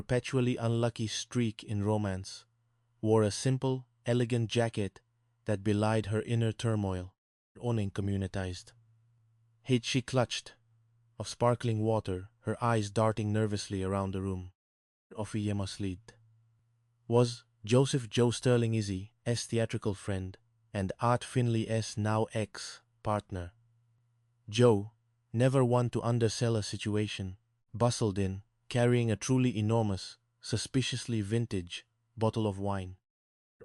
perpetually unlucky streak in romance, wore a simple, elegant jacket that belied her inner turmoil, owning communitized. Hate she clutched, of sparkling water, her eyes darting nervously around the room. Offiyemas lead. Was Joseph Joe Sterling Izzy's theatrical friend and Art Finley's now ex-partner. Joe, never one to undersell a situation, bustled in, carrying a truly enormous, suspiciously vintage bottle of wine.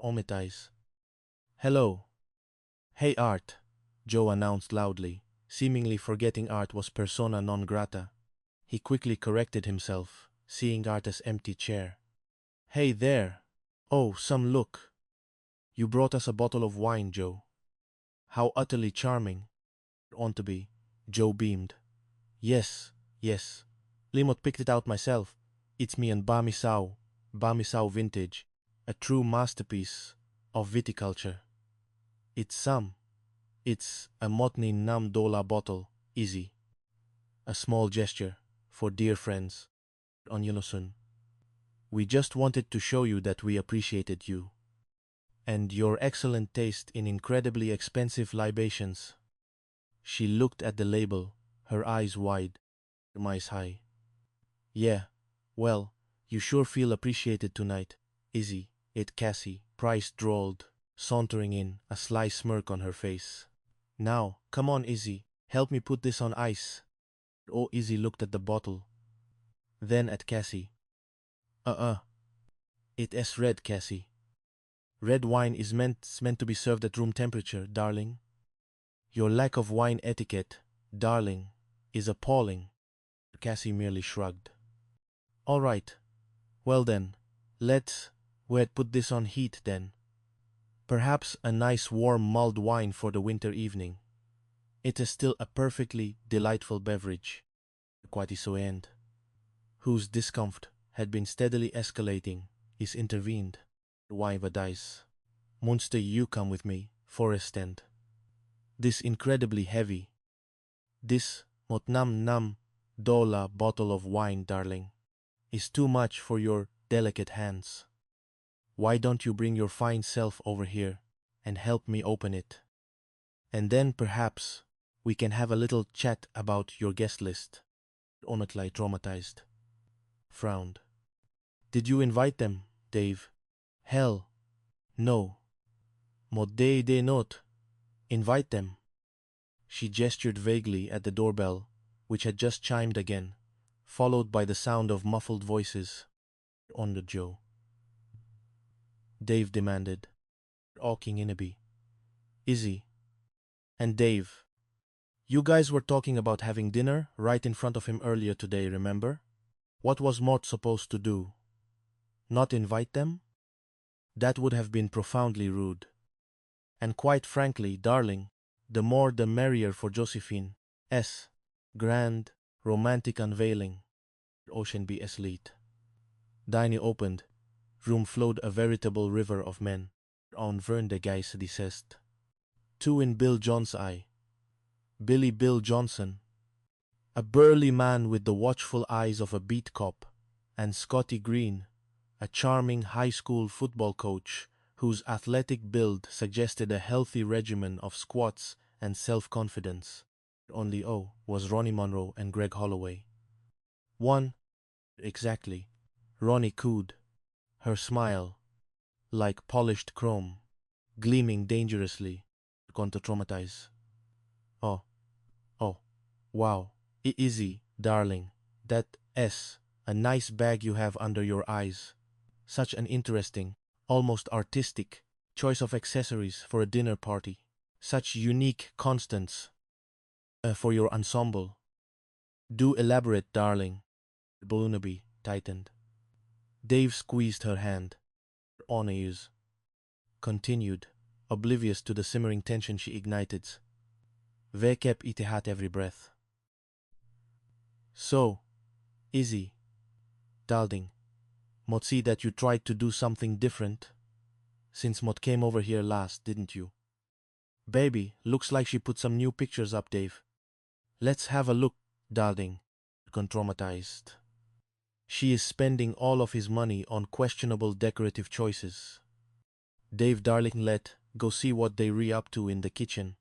Omitize. Hello. Hey Art, Joe announced loudly, seemingly forgetting Art was persona non grata. He quickly corrected himself, seeing Art's empty chair. Hey there. Oh, some look. You brought us a bottle of wine, Joe. How utterly charming. On to be. Joe beamed. Yes. Limot picked it out myself. It's me and Bamisao vintage, a true masterpiece of viticulture. It's a Motni Nam Dola bottle, easy. A small gesture for dear friends. On unison. We just wanted to show you that we appreciated you. And your excellent taste in incredibly expensive libations. She looked at the label, her eyes wide, eyes high. Yeah, well, you sure feel appreciated tonight, Izzy, it Cassie, Price drawled, sauntering in, a sly smirk on her face. Now, come on, Izzy, help me put this on ice. Oh, Izzy looked at the bottle. Then at Cassie. It's red, Cassie. Red wine is meant to be served at room temperature, darling. Your lack of wine etiquette, darling, is appalling. Cassie merely shrugged. All right. Well then, let's put this on heat then. Perhaps a nice warm mulled wine for the winter evening. It is still a perfectly delightful beverage. Quatisoend, whose discomfort had been steadily escalating, is intervened. Why dice? Munster, you come with me, Forest End. This incredibly heavy. This Motnam Dola bottle of wine, darling, is too much for your delicate hands. Why don't you bring your fine self over here and help me open it? And then perhaps we can have a little chat about your guest list. Onaklai traumatized. Frowned. Did you invite them, Dave? Hell, no. Mod de not. Invite them. She gestured vaguely at the doorbell, which had just chimed again, followed by the sound of muffled voices. On the Joe. Dave demanded, awking Inaby. Izzy. And Dave. You guys were talking about having dinner right in front of him earlier today, remember? What was Mort supposed to do? Not invite them? That would have been profoundly rude. And quite frankly, darling, the more the merrier for Josephine's grand, romantic unveiling. Ocean be asleep. Diney opened. Room flowed a veritable river of men. On Vern de Geis dissest. Two in Bill John's eye. Billy Bill Johnson. A burly man with the watchful eyes of a beat cop. And Scotty Green, a charming high school football coach whose athletic build suggested a healthy regimen of squats and self-confidence. Only was Ronnie Monroe and Greg Holloway. One, exactly, Ronnie cooed, her smile, like polished chrome, gleaming dangerously, going to traumatize. Oh, wow, easy, darling, that's a nice bag you have under your eyes. Such an interesting, almost artistic, choice of accessories for a dinner party. Such unique constants for your ensemble. Do elaborate, darling. Baloonaby tightened. Dave squeezed her hand. Honors. Continued, oblivious to the simmering tension she ignited. Vekep itehat every breath. So, Izzy, darling, Mot see that you tried to do something different since Mot came over here last, didn't you? Baby, looks like she put some new pictures up, Dave. Let's have a look, darling. Traumatized. She is spending all of his money on questionable decorative choices. Dave darling, let go see what they up to in the kitchen.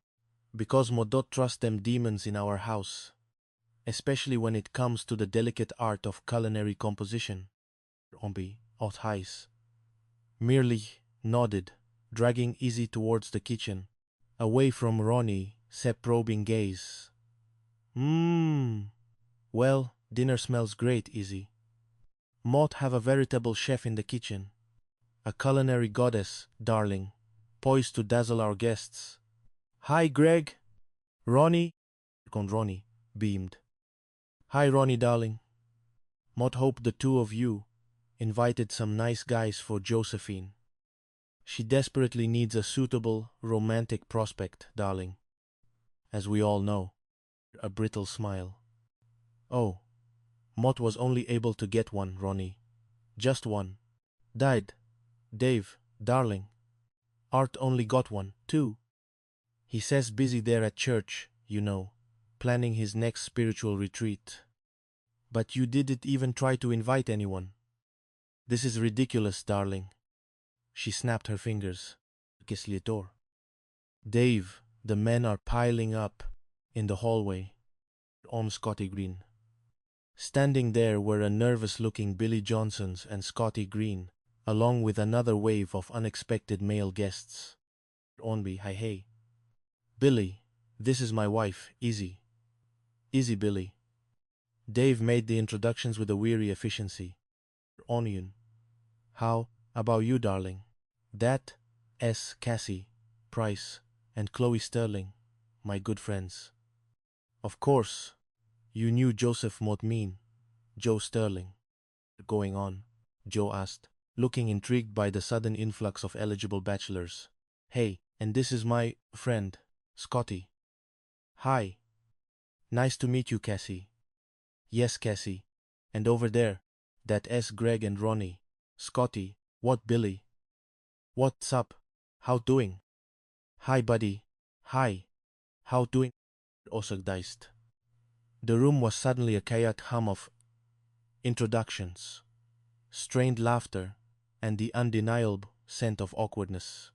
Because Mo don't trust them demons in our house. Especially when it comes to the delicate art of culinary composition. Ombi, Othais, merely nodded, dragging Izzy towards the kitchen, away from Ronnie's probing gaze. Well, dinner smells great, Izzy. Mott have a veritable chef in the kitchen. A culinary goddess, darling, poised to dazzle our guests. Hi, Greg. Ronnie beamed. Hi, Ronnie, darling. Mott hoped the two of you invited some nice guys for Josephine. She desperately needs a suitable, romantic prospect, darling. As we all know. A brittle smile. Oh, Mott was only able to get one, Ronnie. Just one. Died. Dave, darling. Art only got one, too. He says busy there at church, you know, planning his next spiritual retreat. But you didn't even try to invite anyone. This is ridiculous, darling. She snapped her fingers. Dave, the men are piling up in the hallway. On Scotty Green. Standing there were a nervous-looking Billy Johnsons and Scotty Green, along with another wave of unexpected male guests. Onby, hi hey. Billy, this is my wife, Izzy. Izzy, Billy. Dave made the introductions with a weary efficiency. Onion. How about you, darling? That S. Cassie, Price, and Chloe Sterling, my good friends. Of course, you knew Joseph Motmean, Joe Sterling. Going on, Joe asked, looking intrigued by the sudden influx of eligible bachelors. Hey, and this is my friend, Scotty. Hi. Nice to meet you, Cassie. Yes, Cassie. And over there, that S. Greg and Ronnie. Scotty, what Billy? What's up? How doing? Hi, buddy. Hi. How doing? Osagdiced. The room was suddenly a chaotic hum of introductions, strained laughter, and the undeniable scent of awkwardness.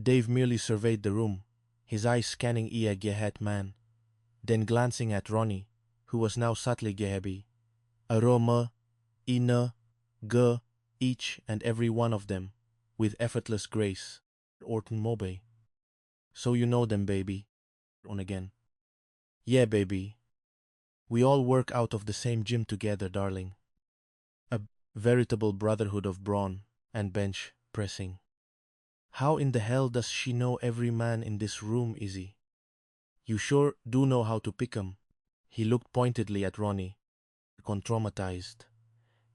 Dave merely surveyed the room, his eyes scanning Ia Gehet man, then glancing at Ronnie, who was now subtly Gehebi. Aroma, Ina, G, each and every one of them, with effortless grace. Orton Mobe. So you know them, baby. On again. Yeah, baby. We all work out of the same gym together, darling. A veritable brotherhood of brawn and bench pressing. How in the hell does she know every man in this room, Izzy? You sure do know how to pick 'em. He looked pointedly at Ronnie, traumatized.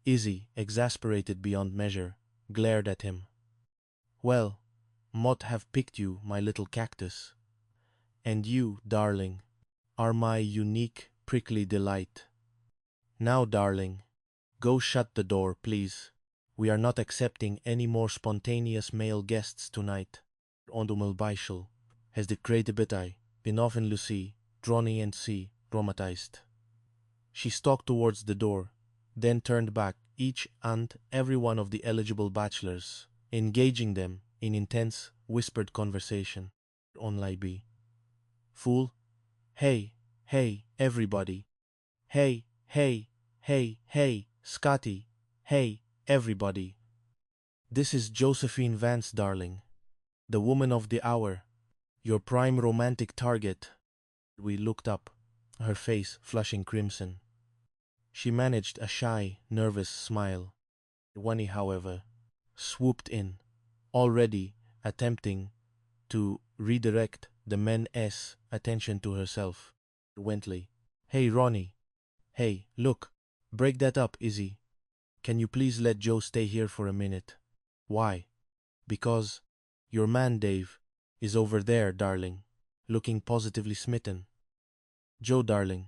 Izzy, exasperated beyond measure, glared at him. Well, Mott have picked you, my little cactus. And you, darling, are my unique, prickly delight. Now, darling, go shut the door, please. We are not accepting any more spontaneous male guests tonight. Ondumel Baishal has the credibitai, Binoffen Lucy, Dronny and C, traumatized. She stalked towards the door, then turned back each and every one of the eligible bachelors, engaging them in intense, whispered conversation. On Libby. Fool. Hey, hey, everybody. Hey, hey, hey, hey, Scotty. Hey, everybody. This is Josephine Vance, darling. The woman of the hour. Your prime romantic target. We looked up, her face flushing crimson. She managed a shy, nervous smile. Wani, however, swooped in, already attempting to redirect the men's attention to herself. Wentley. Hey, Ronnie. Hey, look. Break that up, Izzy. Can you please let Joe stay here for a minute? Why? Because your man, Dave, is over there, darling, looking positively smitten. Joe, darling,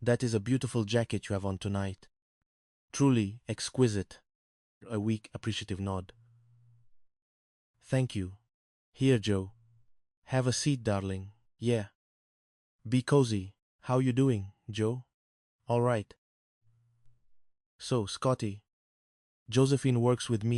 that is a beautiful jacket you have on tonight. Truly exquisite. A weak, appreciative nod. Thank you. Here, Joe. Have a seat, darling. Yeah. Be cozy. How you doing, Joe? All right. So, Scotty, Josephine works with me